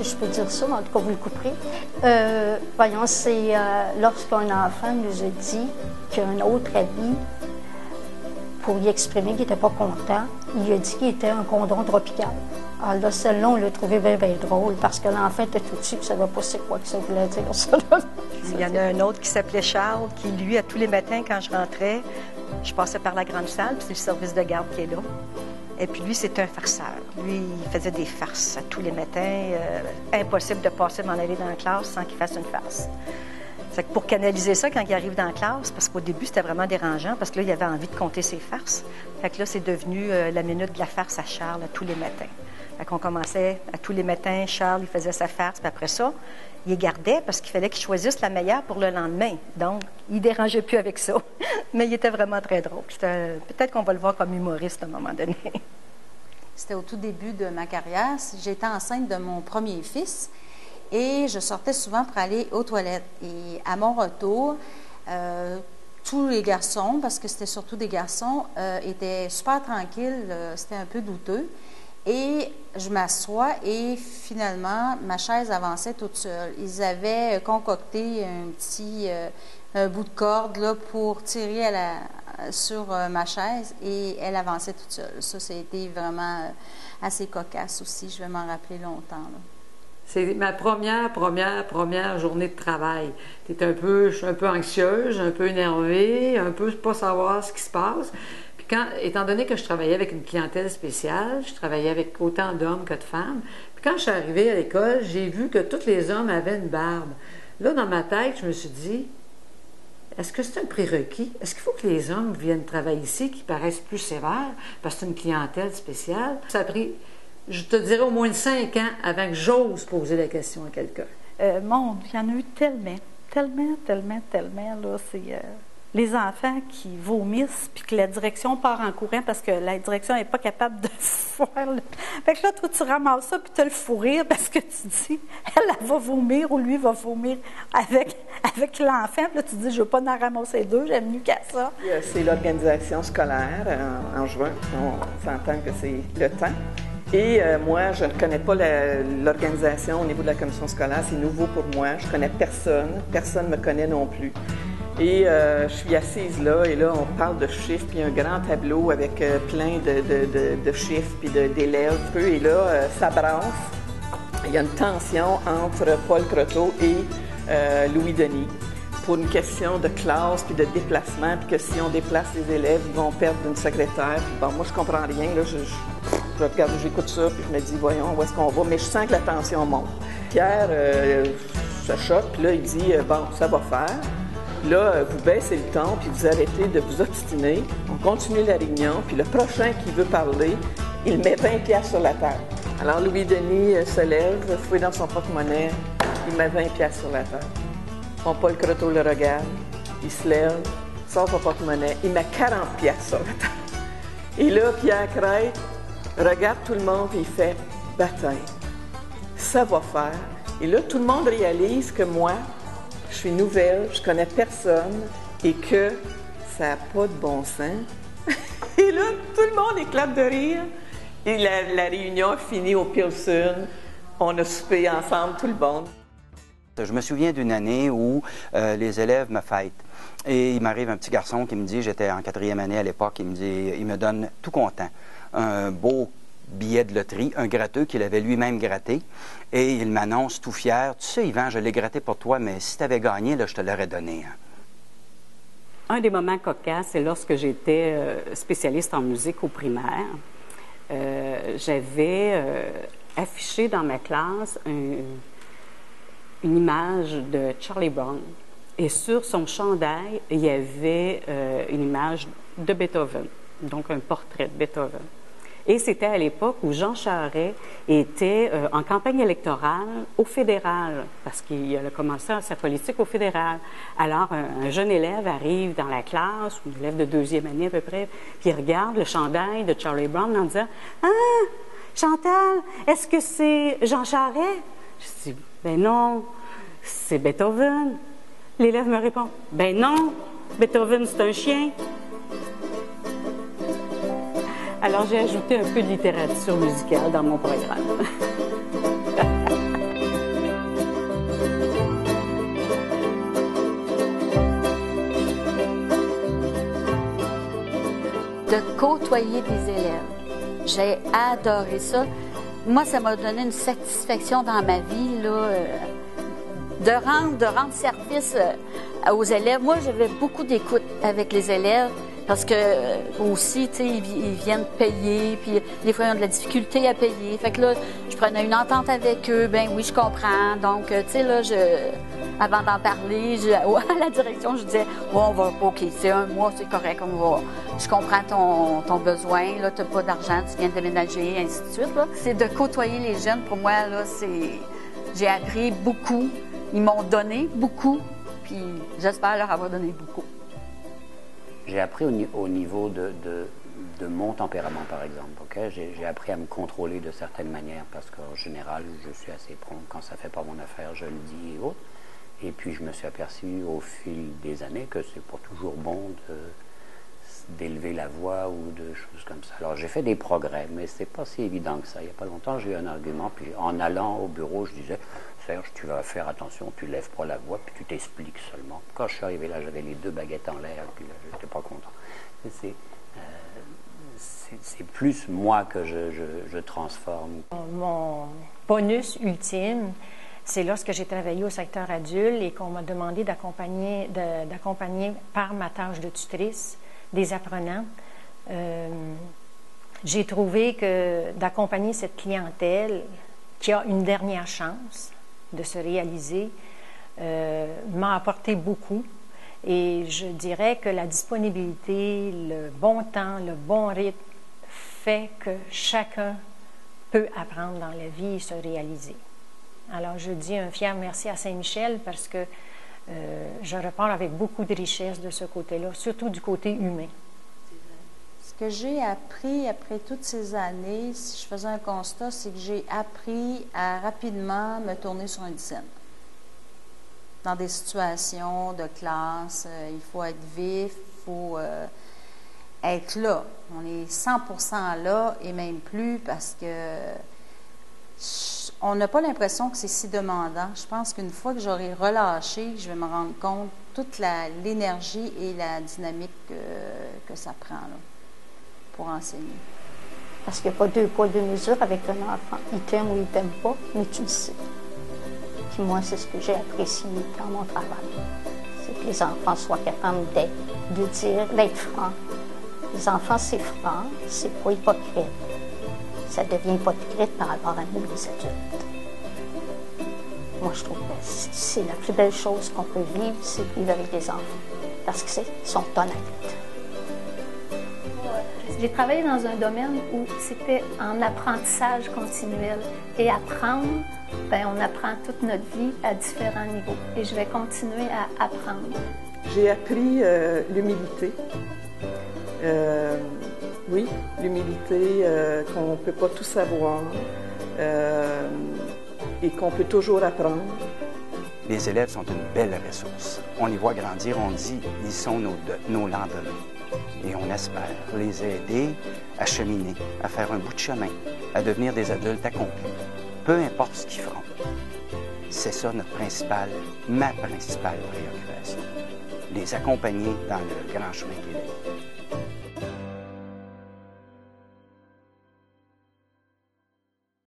si je peux dire ça, mais en tout cas, vous le couperez. Voyons, c'est lorsqu'un enfant nous a dit qu'un autre ami, pour y exprimer qu'il n'était pas content, il a dit qu'il était un condom tropical. Alors là, celle-là, on l'a trouvé bien, bien drôle, parce que l'enfant était tout dessus, puis ça ne savait pas c'est quoi que ça voulait dire, ça. Il y en a un autre qui s'appelait Charles, qui, lui, à tous les matins, quand je rentrais, je passais par la grande salle, puis c'est le service de garde qui est là. Et puis lui, c'est un farceur. Lui, il faisait des farces à tous les matins. Impossible de passer m'en aller dans la classe sans qu'il fasse une farce. C'est que pour canaliser ça quand il arrive dans la classe, parce qu'au début, c'était vraiment dérangeant, parce que là, il avait envie de compter ses farces. Fait que là, c'est devenu la minute de la farce à Charles à tous les matins. Fait qu'on commençait à tous les matins, Charles, il faisait sa farce, puis après ça, il les gardait parce qu'il fallait qu'il choisisse la meilleure pour le lendemain. Donc, il ne dérangeait plus avec ça. Mais il était vraiment très drôle. Peut-être qu'on va le voir comme humoriste à un moment donné. C'était au tout début de ma carrière. J'étais enceinte de mon premier fils et je sortais souvent pour aller aux toilettes. Et à mon retour, tous les garçons, parce que c'était surtout des garçons, étaient super tranquilles. C'était un peu douteux. Et je m'assois et finalement, ma chaise avançait toute seule. Ils avaient concocté un bout de corde là, pour tirer sur ma chaise et elle avançait toute seule. Ça a été vraiment assez cocasse aussi. Je vais m'en rappeler longtemps. Là. C'est ma première journée de travail. Je suis un peu anxieuse, un peu énervée, un peu pas savoir ce qui se passe. Étant donné que je travaillais avec une clientèle spéciale, je travaillais avec autant d'hommes que de femmes. Puis quand je suis arrivée à l'école, j'ai vu que tous les hommes avaient une barbe. Là, dans ma tête, je me suis dit, est-ce que c'est un prérequis? Est-ce qu'il faut que les hommes viennent travailler ici, qui paraissent plus sévères, parce que c'est une clientèle spéciale? Ça a pris, je te dirais, au moins 5 ans avant que j'ose poser la question à quelqu'un. Il y en a eu tellement, là, c'est... Les enfants qui vomissent, puis que la direction part en courant parce que la direction n'est pas capable de faire. Fait que là, toi, tu ramasses ça, puis tu as le fou rire parce que tu dis, elle va vomir ou lui va vomir avec l'enfant. Puis là, tu dis, je ne veux pas en ramasser deux, j'aime mieux qu'à ça. C'est l'organisation scolaire en juin. On s'entend que c'est le temps. Et moi, je ne connais pas l'organisation au niveau de la commission scolaire. C'est nouveau pour moi. Je ne connais personne. Personne ne me connaît non plus. Et je suis assise là, et là, on parle de chiffres, puis il y a un grand tableau avec plein de chiffres, puis d'élèves. Et là, ça brasse. Il y a une tension entre Paul Croteau et Louis Denis pour une question de classe, puis de déplacement, puis que si on déplace les élèves, ils vont perdre une secrétaire. Puis bon, moi, je comprends rien. Là, je regarde, j'écoute ça, puis je me dis, voyons, où est-ce qu'on va? Mais je sens que la tension monte. Pierre, ça choque, puis là, il dit, bon, ça va faire. Là, vous baissez le ton, puis vous arrêtez de vous obstiner. On continue la réunion, puis le prochain qui veut parler, il met 20 piastres sur la table. Alors, Louis-Denis se lève, fouille dans son porte-monnaie, il met 20 piastres sur la table. Mon Paul Croteau le regarde, il se lève, sort son porte-monnaie, il met 40 piastres sur la table. Et là, Pierre Crête regarde tout le monde, et il fait « baptême, ça va faire ». Et là, tout le monde réalise que moi, je suis nouvelle, je connais personne et que ça n'a pas de bon sens. Et là, tout le monde éclate de rire. Et la réunion finit au Pilsen. On a soupé ensemble, tout le monde. Je me souviens d'une année où les élèves me fêtent. Et il m'arrive un petit garçon qui me dit, j'étais en 4e année à l'époque, il me donne tout content un beau billet de loterie, un gratteux qu'il avait lui-même gratté. Et il m'annonce tout fier, tu sais Yvan, je l'ai gratté pour toi, mais si tu avais gagné, là, je te l'aurais donné. Un des moments cocasses, c'est lorsque j'étais spécialiste en musique au primaire. J'avais affiché dans ma classe une image de Charlie Brown. Et sur son chandail, il y avait une image de Beethoven, donc un portrait de Beethoven. Et c'était à l'époque où Jean Charest était en campagne électorale au fédéral, parce qu'il a commencé sa politique au fédéral. Alors, un jeune élève arrive dans la classe, un élève de 2e année à peu près, puis il regarde le chandail de Charlie Brown en disant « Ah, Chantal, est-ce que c'est Jean Charest? » Je dis « Ben non, c'est Beethoven. » L'élève me répond « Ben non, Beethoven, c'est un chien. » Alors, j'ai ajouté un peu de littérature musicale dans mon programme. côtoyer des élèves. J'ai adoré ça. Moi, ça m'a donné une satisfaction dans ma vie, là, de rendre service aux élèves. Moi, j'avais beaucoup d'écoute avec les élèves parce que aussi, tu sais, ils viennent payer, puis des fois, ils ont de la difficulté à payer. Fait que là, je prenais une entente avec eux. Ben oui, je comprends. Donc, tu sais, là, avant d'en parler, à la direction, je disais, oh, on va, OK, c'est 1 mois, c'est correct, je comprends ton besoin, là, t'as pas d'argent, tu viens de déménager, ainsi de suite, là. C'est de côtoyer les jeunes, pour moi, là, j'ai appris beaucoup. Ils m'ont donné beaucoup, puis j'espère leur avoir donné beaucoup. J'ai appris au niveau de mon tempérament, par exemple. Okay? J'ai appris à me contrôler de certaines manières parce qu'en général, je suis assez prompt. Quand ça ne fait pas mon affaire, je le dis et autres. Et puis, je me suis aperçu au fil des années que c'est pas toujours bon d'élever la voix ou de choses comme ça. Alors, j'ai fait des progrès, mais c'est pas si évident que ça. Il n'y a pas longtemps, j'ai eu un argument, puis en allant au bureau, je disais, Serge, tu vas faire attention, tu lèves pas la voix, puis tu t'expliques seulement. Quand je suis arrivé là, j'avais les 2 baguettes en l'air, puis là, je n'étais pas content. C'est plus moi que je transforme. Mon bonus ultime, c'est lorsque j'ai travaillé au secteur adulte et qu'on m'a demandé d'accompagner par ma tâche de tutrice des apprenants. J'ai trouvé que d'accompagner cette clientèle qui a une dernière chance de se réaliser m'a apporté beaucoup. Et je dirais que la disponibilité, le bon temps, le bon rythme fait que chacun peut apprendre dans la vie et se réaliser. Alors, je dis un fier merci à Saint-Michel parce que je repars avec beaucoup de richesse de ce côté-là, surtout du côté humain. Ce que j'ai appris après toutes ces années, si je faisais un constat, c'est que j'ai appris à rapidement me tourner sur une scène. Dans des situations de classe, il faut être vif, il faut être là. On est 100% là et même plus parce que on n'a pas l'impression que c'est si demandant. Je pense qu'une fois que j'aurai relâché, je vais me rendre compte de toute l'énergie et la dynamique que ça prend là, pour enseigner. Parce qu'il n'y a pas 2 poids, 2 mesures avec un enfant. Il t'aime ou il ne t'aime pas, mais tu le sais. Puis moi, c'est ce que j'ai apprécié dans mon travail. C'est que les enfants soient capables d'être francs. Les enfants, c'est franc, c'est pas hypocrite. Ça devient hypocrite par rapport à nous, les adultes. Moi, je trouve que c'est la plus belle chose qu'on peut vivre, c'est vivre avec des enfants. Parce qu'ils sont honnêtes. J'ai travaillé dans un domaine où c'était en apprentissage continuel. Et apprendre, bien, on apprend toute notre vie à différents niveaux. Et je vais continuer à apprendre. J'ai appris l'humilité. Oui, l'humilité, qu'on ne peut pas tout savoir et qu'on peut toujours apprendre. Les élèves sont une belle ressource. On les voit grandir, on dit, ils sont nos lendemains. Et on espère les aider à cheminer, à faire un bout de chemin, à devenir des adultes accomplis. Peu importe ce qu'ils feront. C'est ça ma principale préoccupation. Les accompagner dans le grand chemin qui est la vie.